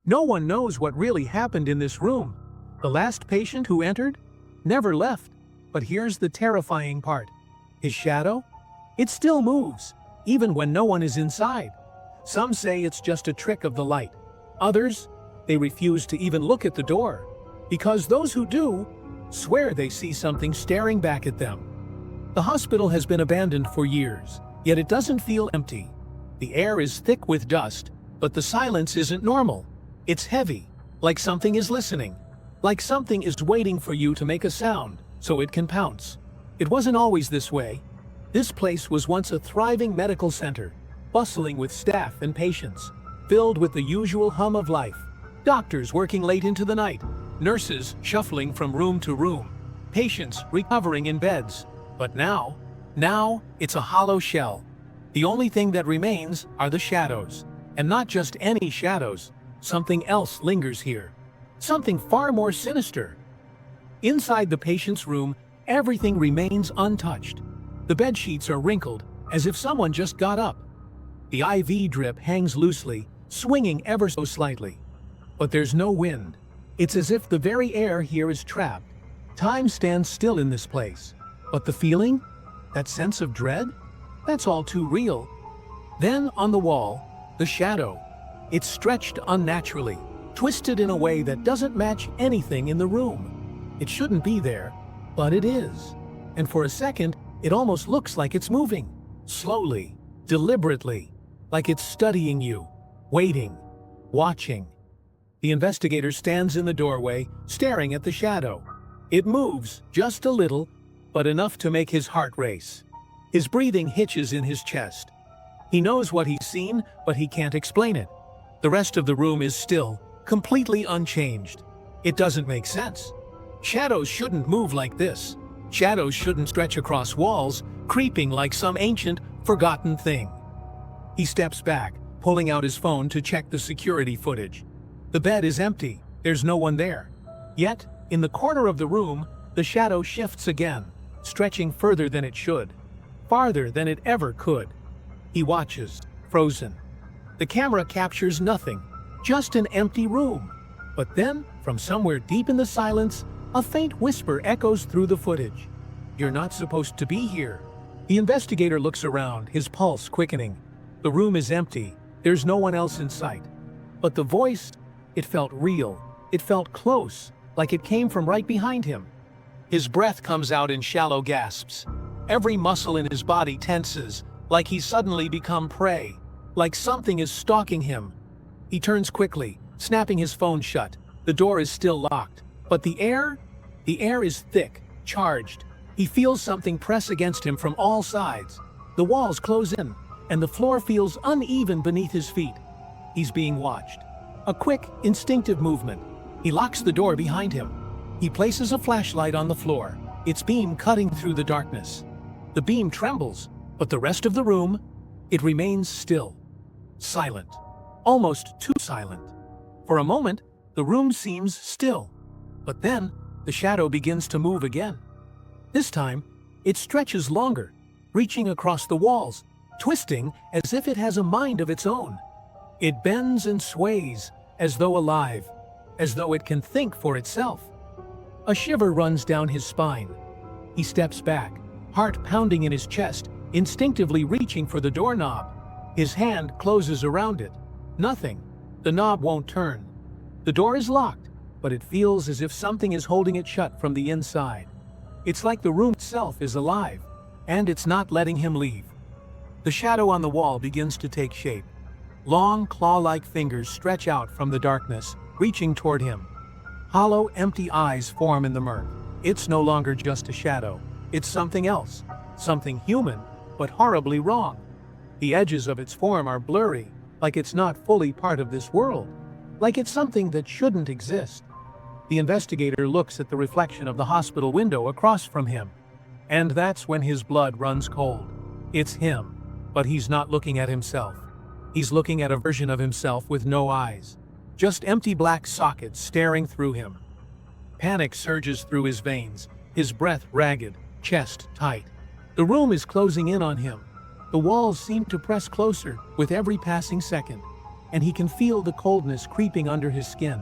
No one knows what really happened in this room. The last patient who entered never left. But here's the terrifying part. His shadow? It still moves, even when no one is inside. Some say it's just a trick of the light. Others, they refuse to even look at the door, because those who do swear they see something staring back at them. The hospital has been abandoned for years, yet it doesn't feel empty. The air is thick with dust, but the silence isn't normal. It's heavy, like something is listening, like something is waiting for you to make a sound so it can pounce. It wasn't always this way. This place was once a thriving medical center, bustling with staff and patients, filled with the usual hum of life. Doctors working late into the night, nurses shuffling from room to room, patients recovering in beds. But now it's a hollow shell. The only thing that remains are the shadows. And not just any shadows. Something else lingers here. Something far more sinister. Inside the patient's room, everything remains untouched. The bed sheets are wrinkled, as if someone just got up. The IV drip hangs loosely, swinging ever so slightly. But there's no wind. It's as if the very air here is trapped. Time stands still in this place. But the feeling? That sense of dread? That's all too real. Then, on the wall, the shadow. It's stretched unnaturally, twisted in a way that doesn't match anything in the room. It shouldn't be there, but it is. And for a second, it almost looks like it's moving. Slowly, deliberately, like it's studying you, waiting, watching. The investigator stands in the doorway, staring at the shadow. It moves, just a little, but enough to make his heart race. His breathing hitches in his chest. He knows what he's seen, but he can't explain it. The rest of the room is still, completely unchanged. It doesn't make sense. Shadows shouldn't move like this. Shadows shouldn't stretch across walls, creeping like some ancient, forgotten thing. He steps back, pulling out his phone to check the security footage. The bed is empty. There's no one there. Yet, in the corner of the room, the shadow shifts again, stretching further than it should, farther than it ever could. He watches, frozen. The camera captures nothing, just an empty room. But then, from somewhere deep in the silence, a faint whisper echoes through the footage. "You're not supposed to be here." The investigator looks around, his pulse quickening. The room is empty. There's no one else in sight. But the voice, it felt real. It felt close, like it came from right behind him. His breath comes out in shallow gasps. Every muscle in his body tenses, like he's suddenly become prey, like something is stalking him. He turns quickly, snapping his phone shut. The door is still locked, but the air is thick, charged. He feels something press against him from all sides. The walls close in, and the floor feels uneven beneath his feet. He's being watched. A quick, instinctive movement. He locks the door behind him. He places a flashlight on the floor, its beam cutting through the darkness. The beam trembles, but the rest of the room, it remains still. Silent. Almost too silent. For a moment, the room seems still. But then, the shadow begins to move again. This time, it stretches longer, reaching across the walls, twisting as if it has a mind of its own. It bends and sways, as though alive, as though it can think for itself. A shiver runs down his spine. He steps back, heart pounding in his chest, instinctively reaching for the doorknob. His hand closes around it. Nothing. The knob won't turn. The door is locked, but it feels as if something is holding it shut from the inside. It's like the room itself is alive, and it's not letting him leave. The shadow on the wall begins to take shape. Long, claw-like fingers stretch out from the darkness, reaching toward him. Hollow, empty eyes form in the murk. It's no longer just a shadow. It's something else. Something human, but horribly wrong. The edges of its form are blurry, like it's not fully part of this world. Like it's something that shouldn't exist. The investigator looks at the reflection of the hospital window across from him. And that's when his blood runs cold. It's him, but he's not looking at himself. He's looking at a version of himself with no eyes. Just empty black sockets staring through him. Panic surges through his veins, his breath ragged, chest tight. The room is closing in on him. The walls seem to press closer with every passing second. and he can feel the coldness creeping under his skin.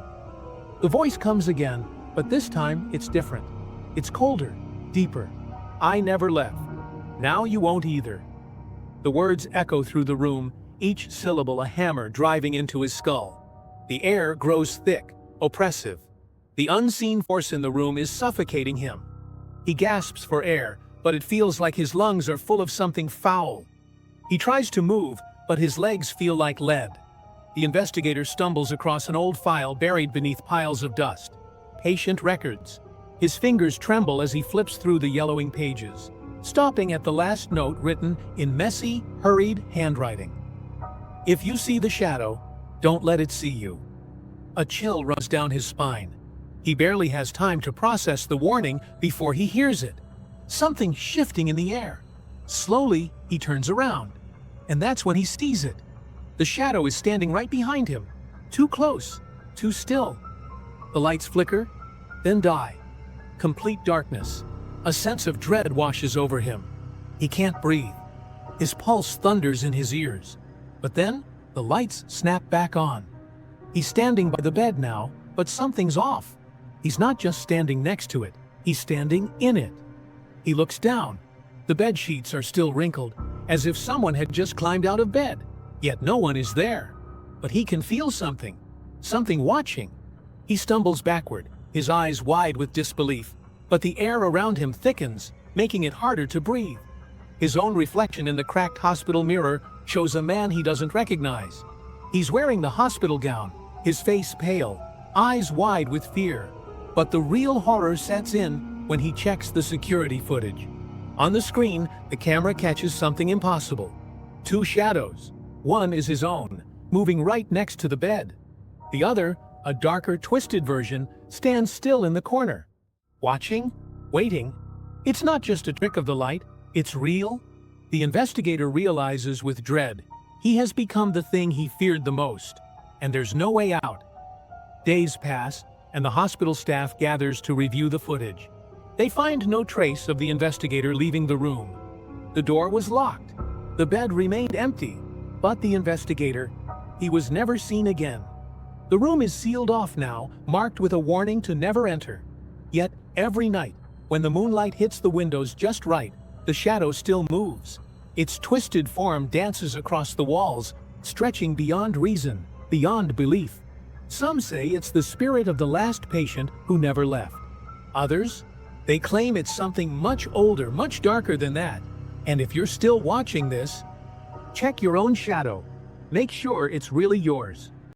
The voice comes again, but this time it's different. It's colder, deeper. "I never left. Now you won't either." The words echo through the room, each syllable a hammer driving into his skull. The air grows thick, oppressive. The unseen force in the room is suffocating him. He gasps for air, but it feels like his lungs are full of something foul. He tries to move, but his legs feel like lead. The investigator stumbles across an old file buried beneath piles of dust. Patient records. His fingers tremble as he flips through the yellowing pages, stopping at the last note written in messy, hurried handwriting. "If you see the shadow, don't let it see you." A chill runs down his spine. He barely has time to process the warning before he hears it. Something shifting in the air. Slowly, he turns around. And that's when he sees it. The shadow is standing right behind him. Too close, too still. The lights flicker, then die. Complete darkness. A sense of dread washes over him. He can't breathe. His pulse thunders in his ears. But then, the lights snap back on. He's standing by the bed now, but something's off. He's not just standing next to it, he's standing in it. He looks down. The bed sheets are still wrinkled, as if someone had just climbed out of bed. Yet no one is there. But he can feel something watching. He stumbles backward, his eyes wide with disbelief, but the air around him thickens, making it harder to breathe. His own reflection in the cracked hospital mirror shows a man he doesn't recognize. He's wearing the hospital gown, his face pale, eyes wide with fear. But the real horror sets in when he checks the security footage. On the screen, the camera catches something impossible. Two shadows. One is his own, moving right next to the bed. The other, a darker, twisted version, stands still in the corner. Watching, waiting. It's not just a trick of the light, it's real. The investigator realizes with dread, he has become the thing he feared the most, and there's no way out. Days pass, and the hospital staff gathers to review the footage. They find no trace of the investigator leaving the room. The door was locked. The bed remained empty. But the investigator, he was never seen again. The room is sealed off now, marked with a warning to never enter. Yet, every night, when the moonlight hits the windows just right, the shadow still moves. Its twisted form dances across the walls, stretching beyond reason, beyond belief. Some say it's the spirit of the last patient who never left. Others, they claim it's something much older, much darker than that. And if you're still watching this, check your own shadow. Make sure it's really yours.